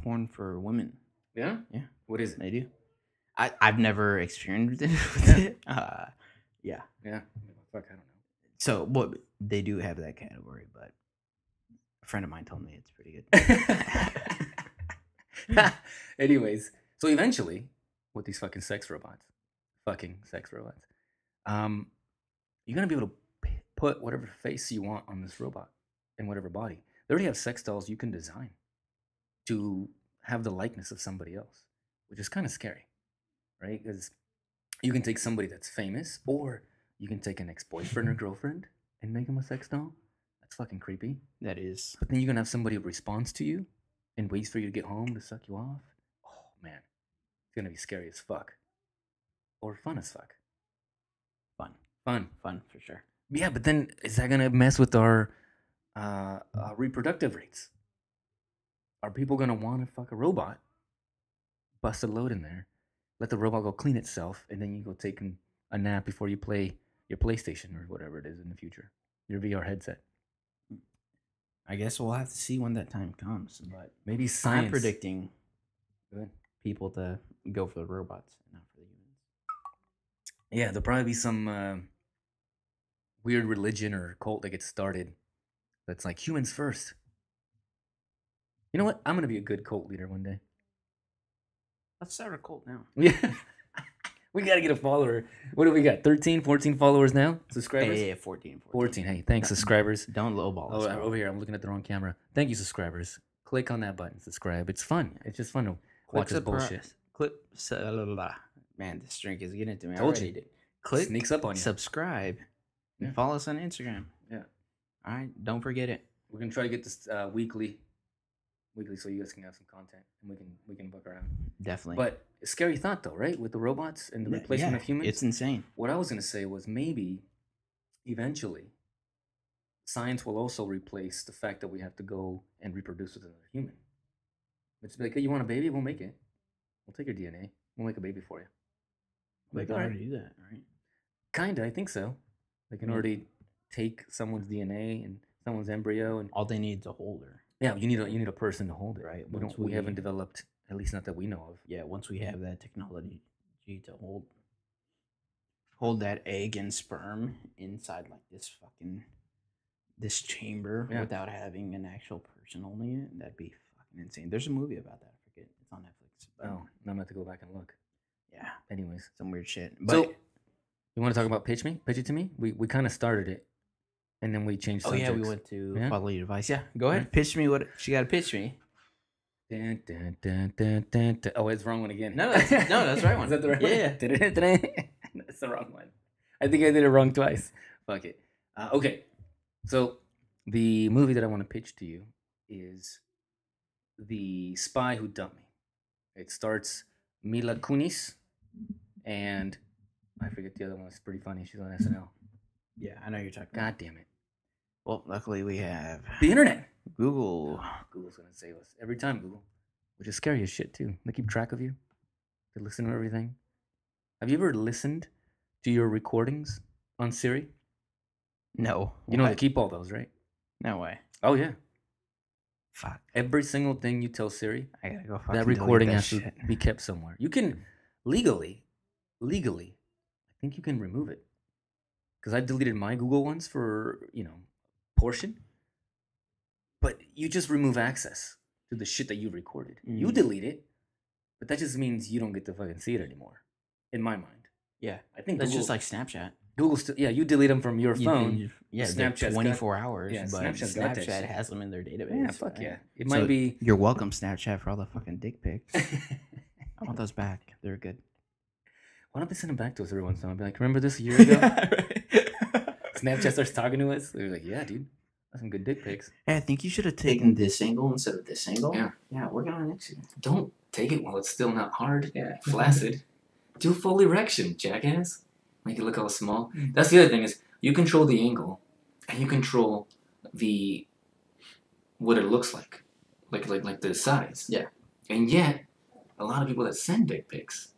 porn for women. Yeah. Yeah. What is it? They do. I've never experienced it with Yeah. it. Yeah. Yeah. Fuck, I don't So what they do have that category, but a friend of mine told me it's pretty good. know. Anyways, so eventually, with these fucking sex robots, you're gonna be able to put whatever face you want on this robot in whatever body. They already have sex dolls you can design to have the likeness of somebody else, which is kind of scary, right? Because you can take somebody that's famous, or you can take an ex-boyfriend or girlfriend and make them a sex doll. That's fucking creepy. That is. But then you're gonna have somebody who responds to you and waits for you to get home to suck you off. Oh man, it's gonna be scary as fuck, or fun as fuck. Fun. Fun for sure. Yeah, but then is that gonna mess with our reproductive rates? Are people gonna want to fuck a robot, bust a load in there, let the robot go clean itself, and then you go take a nap before you play your PlayStation or whatever it is in the future, your VR headset? I guess we'll have to see when that time comes. But Maybe science. I'm predicting Good. people to go for the robots, not for the humans. Yeah, there'll probably be some weird religion or cult that gets started that's like humans first. You know what? I'm gonna be a good cult leader one day. Let's start a cult now. Yeah. We gotta get a follower. What do we got? 13, 14 followers now? Subscribers? Yeah, 14. 14. Hey, thanks, subscribers. Don't lowball us. Oh, over here, I'm looking at the wrong camera. Thank you, subscribers. Click on that button, subscribe. It's fun. It's just fun to watch this bullshit. Man, this drink is getting to me. Told already, you. dude. Click, Sneaks up on you. subscribe, and Yeah. follow us on Instagram. Yeah. All right, don't forget it. We're gonna try to get this weekly, so you guys can have some content and we can book around. Definitely. But a scary thought though, right? With the robots and the replacement of humans. It's insane. What I was gonna say was maybe eventually science will also replace the fact that we have to go and reproduce with another human. It's like, hey, you want a baby? We'll make it. We'll take your DNA. We'll make a baby for you. They Like, can all right. already do that, right? Kinda, I think so. They can Yeah. already take someone's DNA and someone's embryo, and All they need is a holder. yeah, you need a person to hold it. Right, We once don't. We haven't we- developed, at least not that we know of. Yeah, once we have that technology to hold that egg and sperm inside like this chamber Yeah. without having an actual person holding it, that'd be fucking insane. There's a movie about that. I forget. It's on Netflix. but Oh, now I'm gonna have to go back and look. yeah, Anyways, some weird shit. But so you want to talk about Pitch Me? Pitch It to Me? We kind of started it, and then we changed oh subjects. yeah, we went to Yeah? follow your advice. Yeah, go ahead. Yeah. Pitch me what she got to pitch me. Dun, dun, dun, dun, dun, dun. Oh, it's the wrong one again. No, that's the right one. Is that the right Yeah. one? That's the wrong one. I think I did it wrong twice. Fuck it. Okay, so the movie that I want to pitch to you is The Spy Who Dumped Me. It starts Mila Kunis, and I forget the other one. It's pretty funny. She's on SNL. Yeah, I know you're talking. about. God damn it. Well, luckily we have The internet. Google. Google's gonna save us every time, Google, which is scary as shit too. They keep track of you. They listen to everything. Have you ever listened to your recordings on Siri? No, You know they what? keep all those, right? No way. Oh yeah. Fuck. Every single thing you tell Siri, I gotta go. Fucking that delete recording that has shit. to be kept somewhere. You can legally, I think you can remove it. Because I deleted my Google ones for, portion. But you just remove access to the shit that you recorded. You Mm. delete it, but that just means you don't get to fucking see it anymore. In my mind. Yeah, I think that's Google, just like Snapchat. Google still, yeah, you delete them from your You phone. can- yeah, Snapchat's they're got- 24 hours, yeah, but Snapchat's got that Snapchat shit. has them in their database. Yeah, fuck right? yeah. It So might be. You're welcome, Snapchat, for all the fucking dick pics. I want those back. They're good. Why don't they send them back to us every once in a while? Be like, remember this a year ago? Snapchat starts talking to us. They're like, yeah, dude, that's some good dick pics. Hey, I think you should have taken this angle instead of this angle. Yeah. Yeah, work on it next year. Don't take it while it's still not hard. Yeah. Flaccid. Do full erection, jackass. Make it look all small. That's the other thing is you control the angle and you control what it looks like the size. Yeah. And yet, a lot of people that send dick pics,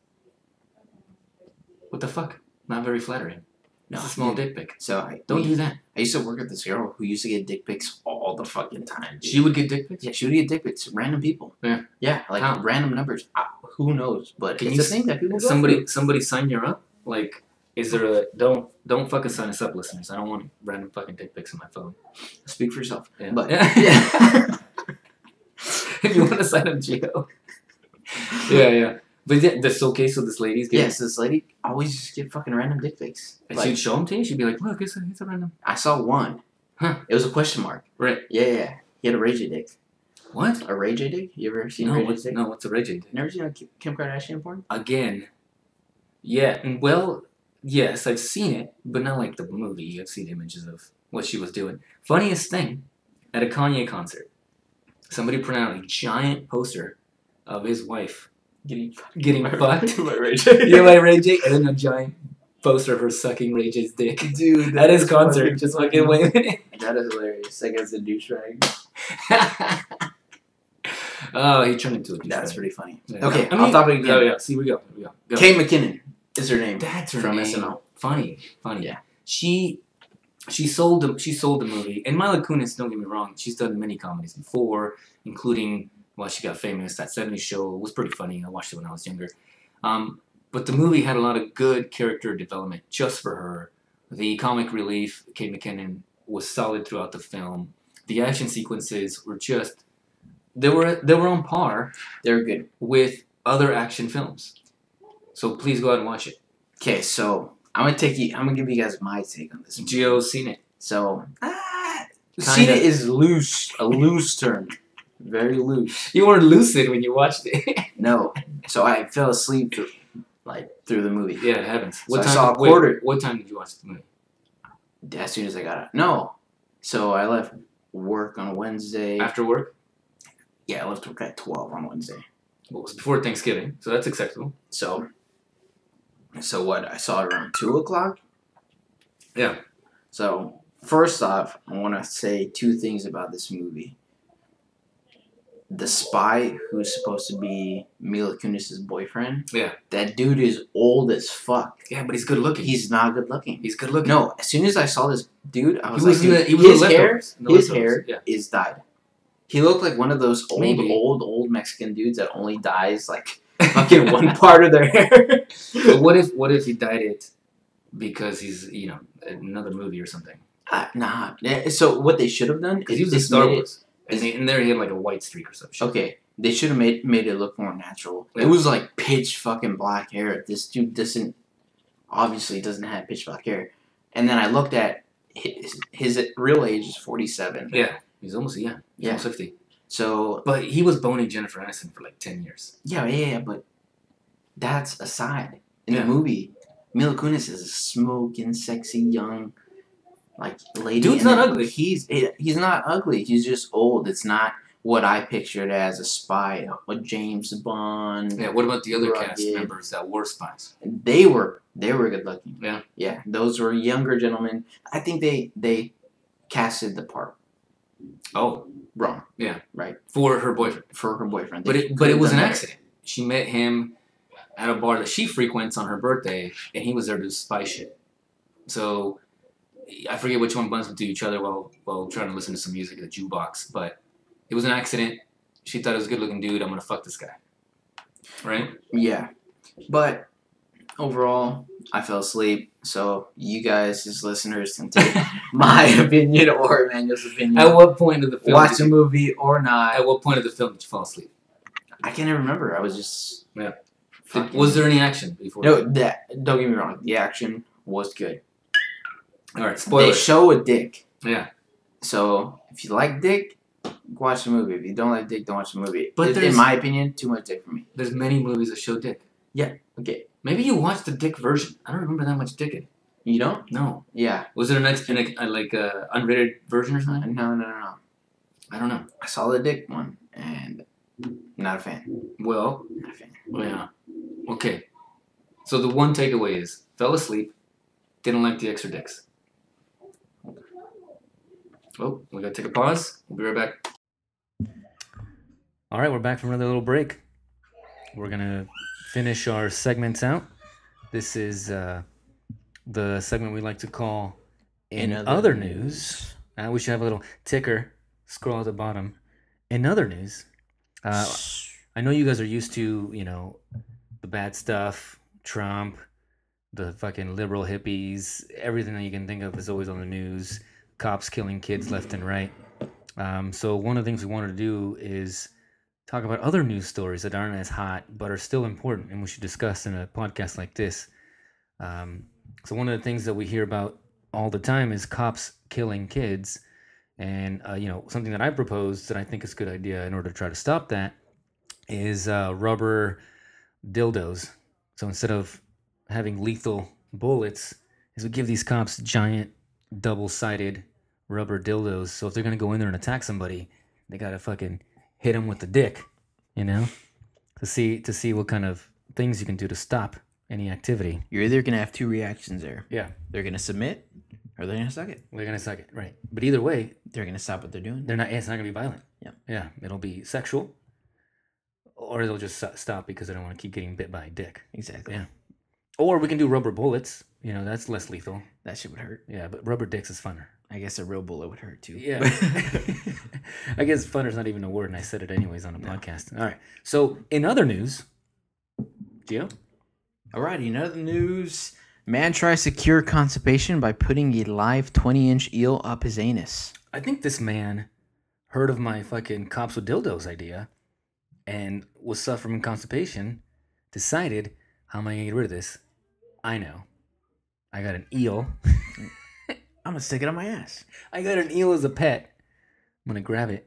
what the fuck? Not very flattering. No, It's a small dude. dick pic. So Don't do that. I used to work with this girl who used to get dick pics all the fucking time. dude. She would get dick pics. Yeah, she would get dick pics. Random people. Yeah. Yeah, like How? random numbers. Who knows? But Can it's you a thing that people go Somebody sign you up. Like Is there a don't fucking sign us up, listeners? I don't want random fucking dick pics on my phone. Speak for yourself. Yeah. But yeah. If you want to sign up, Gio. Yeah. But yeah, that's okay. So this lady's getting. yes, this lady always just get fucking random dick pics. And Like, she'd show them to you. She'd be like, "Look, it's a random." I saw one. Huh. It was a question mark. Right. Yeah. He had a Ray J dick. What? A Ray J dick? You ever seen No. Ray J's dick? What's a Ray J dick? Never seen a Kim Kardashian porn? Again. Yeah. And well, yes, I've seen it, but not like the movie. I've seen images of what she was doing. Funniest thing, at a Kanye concert, somebody printed out a giant poster of his wife getting fucked. by Ray J. Yeah, by Ray J, and then a giant poster of her sucking Ray J's dick. Dude, At his concert, just fucking waving it. That is hilarious. That guy's a douchebag. Oh, he turned into a douchebag. That's pretty funny. Yeah. Okay, I mean, off topic again. Oh yeah, see, we go. Go. Kate McKinnon is her name. That's her from name. SNL. Funny. Yeah. She sold the movie. And Mila Kunis, don't get me wrong, she's done many comedies before, including she got famous. That '70s show was pretty funny. I watched it when I was younger. But the movie had a lot of good character development just for her. The comic relief, Kate McKinnon, was solid throughout the film. The action sequences were just they were on par They're good. with other action films. So please go out and watch it. Okay, so I'm gonna give you guys my take on this. Gio's seen it. So Kinda. seen it is loose. A loose term. Very loose. You weren't lucid when you watched it. No. So I fell asleep through the movie. Yeah, it happens. So I saw a quarter. What time did you watch the movie? As soon as I got out. No. So I left work on Wednesday. After work? Yeah, I left work at 12 on Wednesday. Well, it was before Thanksgiving, so that's acceptable. So what? I saw it around 2 o'clock. Yeah. So first off, I want to say two things about this movie. The spy who's supposed to be Mila Kunis' boyfriend. Yeah. That dude is old as fuck. Yeah, but he's good looking. He's not good looking. He's good looking. No, as soon as I saw this dude, I was He was like, in the- he was his in the hair, leftovers. In the his leftovers, hair yeah. is dyed. He looked like one of those Maybe. old Mexican dudes that only dyes like fucking one part of their hair. But what if he dyed it because he's another movie or something? Nah. Yeah, so what they should have done Because is he was in just Star made it- Wars, and in there he had like a white streak or some shit. Okay, they should have made it look more natural. Yeah. It was like pitch fucking black hair. This dude obviously doesn't have pitch black hair. And then I looked at his real age is 47. Yeah, he's almost He's Yeah. almost 50. So But he was boning Jennifer Aniston for like 10 years. yeah, but that's aside. In Yeah. the movie, Mila Kunis is a smoking, sexy, young, lady. Dude's and not then ugly. He's not ugly. He's just old. It's not what I pictured as a spy, a James Bond. Yeah. What about the other cast Rugged. members that were spies? They were good looking. Yeah. Yeah, those were younger gentlemen. I think they casted the part Oh, wrong. Yeah. Right. for her boyfriend. For her boyfriend. But They it could've was an done better. accident. She met him at a bar that she frequents on her birthday, and he was there to do spy shit. So I forget which one bumped into each other while trying to listen to some music at the jukebox, but it was an accident. She thought it was a good looking dude. I'm gonna fuck this guy. Right? Yeah. But overall, I fell asleep. So you guys as listeners can take my opinion or Emmanuel's opinion. At what point of the film? Watch did the you- movie or not. At what point of the film did you fall asleep? I can't even remember. I was just Was there any action before? No, don't get me wrong. The action was good. All right. They Spoiler. show a dick. Yeah. So if you like dick, watch the movie. If you don't like dick, don't watch the movie. But in there's- my opinion, too much dick for me. There's many movies that show dick. Okay. Maybe you watched the dick version. I don't remember that much dick in it. You don't? No. Yeah. Was it an unrated version or something? No. I don't know. I saw the dick one and not a fan. Well, Not a fan. yeah. Okay. So the one takeaway is fell asleep, didn't like the extra dicks. Oh, we gotta take a pause. We'll be right back. All right, we're back from another little break. We're gonna finish our segments out. This is the segment we like to call "In Other News." We should have a little ticker scroll at the bottom. In other news, I know you guys are used to the bad stuff, Trump, the fucking liberal hippies, everything that you can think of is always on the news. Cops killing kids left and right. So one of the things we wanted to do is talk about other news stories that aren't as hot but are still important and we should discuss in a podcast like this. So one of the things that we hear about all the time is cops killing kids. And, something that I proposed that I think is a good idea in order to try to stop that is rubber dildos. So instead of having lethal bullets, is we give these cops giant double-sided rubber dildos. So if they're going to go in there and attack somebody, they got to fucking hit them with the dick, to see what kind of things you can do to stop any activity. You're either going to have two reactions there. Yeah. They're going to submit or they're going to suck it. They're going to suck it, right. But either way, they're going to stop what they're doing. It's not going to be violent. Yeah. Yeah. It'll be sexual or they'll just stop because they don't want to keep getting bit by a dick. Exactly. Yeah. Or we can do rubber bullets. That's less lethal. That shit would hurt. Yeah, but rubber dicks is funner. I guess a real bullet would hurt too. Yeah. I guess funner's not even a word, and I said it anyways on a podcast. All right. So, in other news, Gio? Alrighty, in other news, man tries to cure constipation by putting a live 20-inch eel up his anus. I think this man heard of my fucking cops with dildos idea and was suffering constipation, decided, how am I going to get rid of this? I know. I got an eel. I'm going to stick it up my ass. I got an eel as a pet. I'm going to grab it,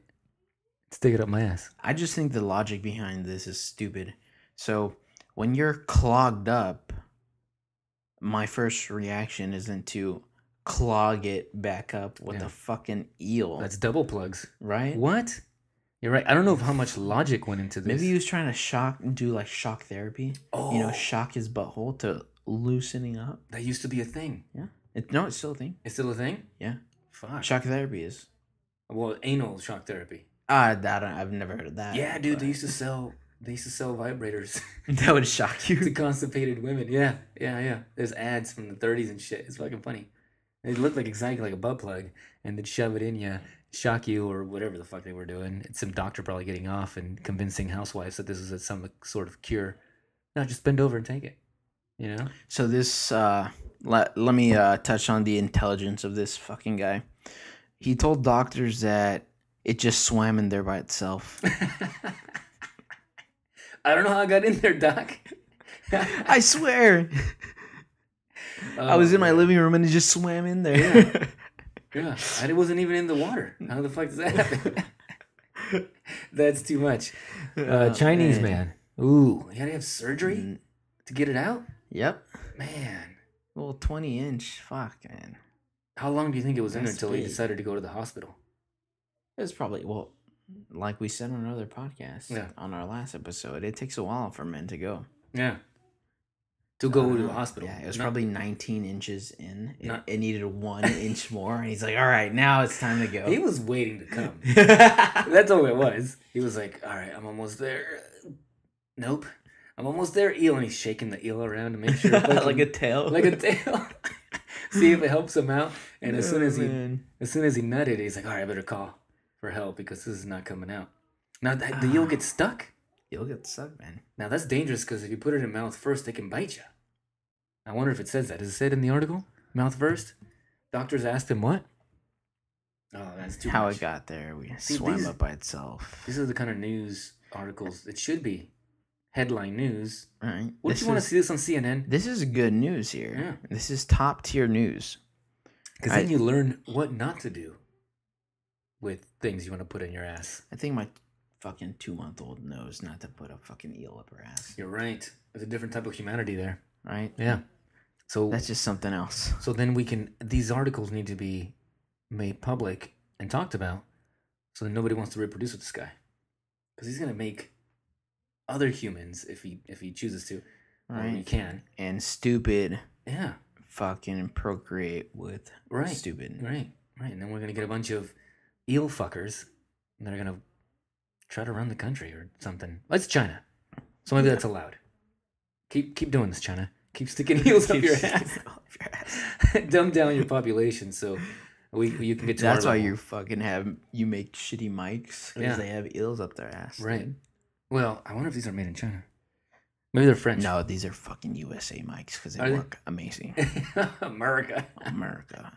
stick it up my ass. I just think the logic behind this is stupid. So, when you're clogged up, my first reaction isn't to clog it back up with a fucking eel. That's double plugs. Right? What? You're right. I don't know how much logic went into this. Maybe he was trying to do like shock therapy. Oh. Shock his butthole to loosening up. That used to be a thing. Yeah. It's still a thing. It's still a thing? Yeah. Fuck. Shock therapy is. Well, anal shock therapy. I've never heard of that. Yeah, dude, they used to sell vibrators that would shock you to constipated women. Yeah. There's ads from the 30s and shit. It's fucking funny. They look like exactly like a butt plug, and they'd shove it in you, shock you, or whatever the fuck they were doing. It's some doctor probably getting off and convincing housewives that this is some sort of cure. No, just bend over and take it. So this, let me touch on the intelligence of this fucking guy. He told doctors that it just swam in there by itself. I don't know how I got in there, Doc. I swear. I was in my living room and it just swam in there. Yeah. It wasn't even in the water. How the fuck does that happen? That's too much. Chinese man. Ooh, you gotta have surgery to get it out? Yep. Man. Well, 20-inch. Fuck, man. How long do you think it was in there That's until he big. decided to go to the hospital? It was probably, like we said on another podcast, on our last episode, it takes a while for men to go. Yeah. To go to the hospital. Yeah, it was probably 19 inches in. It needed 1 inch more. And he's like, all right, now it's time to go. He was waiting to come. That's all it was. He was like, all right, I'm almost there. Nope. I'm almost there, eel. And he's shaking the eel around to make sure. Like a tail. Like a tail. See if it helps him out. And as soon as he nutted, he's like, all right, I better call for help because this is not coming out. Now, the eel gets stuck. Eel gets stuck, man. Now, that's dangerous because if you put it in mouth first, they can bite you. I wonder if it says that. Does it say it in the article? Mouth first? Doctors asked him what? Oh, that's too How much. it got there. We swam up by itself. These are the kind of news articles it should be. Headline news. Right. Would you want to see this on CNN? This is good news here. Yeah. This is top tier news. Because then you learn what not to do with things you want to put in your ass. I think my fucking 2-month-old knows not to put a fucking eel up her ass. You're right. There's a different type of humanity there. Right? Yeah. So that's just something else. So then these articles need to be made public and talked about so that nobody wants to reproduce with this guy. Because he's going to make other humans if he chooses to. Right. He can. And stupid. Yeah. Fucking procreate with stupid. Right. And then we're going to get a bunch of eel fuckers that are going to try to run the country or something. It's China. So maybe that's allowed. Keep doing this, China. Keep sticking eels up your ass. Dumb down your population so you can get to That's our why level. you make shitty mics because they have eels up their ass. Right. Dude. Well, I wonder if these are made in China. Maybe they're French. No, these are fucking USA mics because Are they they? work amazing. America. America.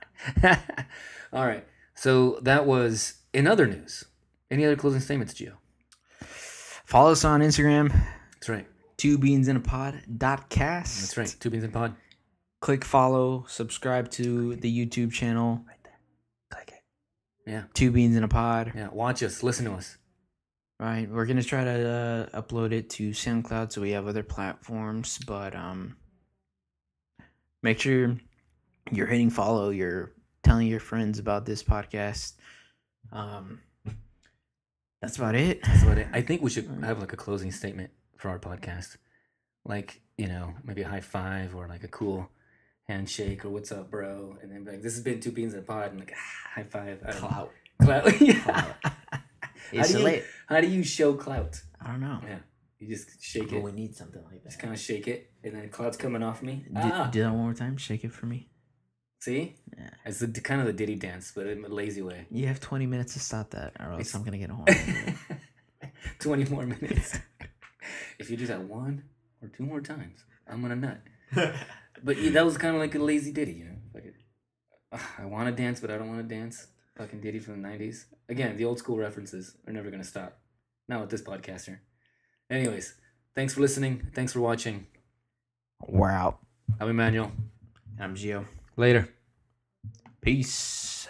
All right. So that was in other news. Any other closing statements, Gio? Follow us on Instagram, That's right. twobeansinapod.cast. That's right. Two Beans in Pod. Click follow, subscribe to the YouTube channel. Right there. Click it. Yeah. Two Beans in a Pod. Yeah. Watch us. Listen to us. Right. We're gonna try to upload it to SoundCloud so we have other platforms, but make sure you're hitting follow, you're telling your friends about this podcast. That's about it. That's about it. I think we should have like a closing statement for our podcast. Like, maybe a high five or like a cool handshake or what's up, bro? And then be like, this has been Two Beans in a Pod, and like, high five. I don't know. Clout. Yeah. How do you show clout? I don't know. Yeah. You just shake But it. we need something like that. Just kind of shake it, and then clout's coming off me. Do that one more time. Shake it for me. See? Yeah. It's kind of the Diddy dance, but in a lazy way. You have 20 minutes to stop that, or else It's- I'm gonna get home. 20 more minutes. If you do that 1 or 2 more times, I'm gonna nut. But yeah, that was kind of like a lazy Diddy, Like I want to dance, but I don't want to dance. Fucking Diddy from the 90s. Again, the old school references are never gonna stop. Not with this podcaster. Anyways, thanks for listening. Thanks for watching. We're out. I'm Emmanuel. I'm Gio. Later. Peace.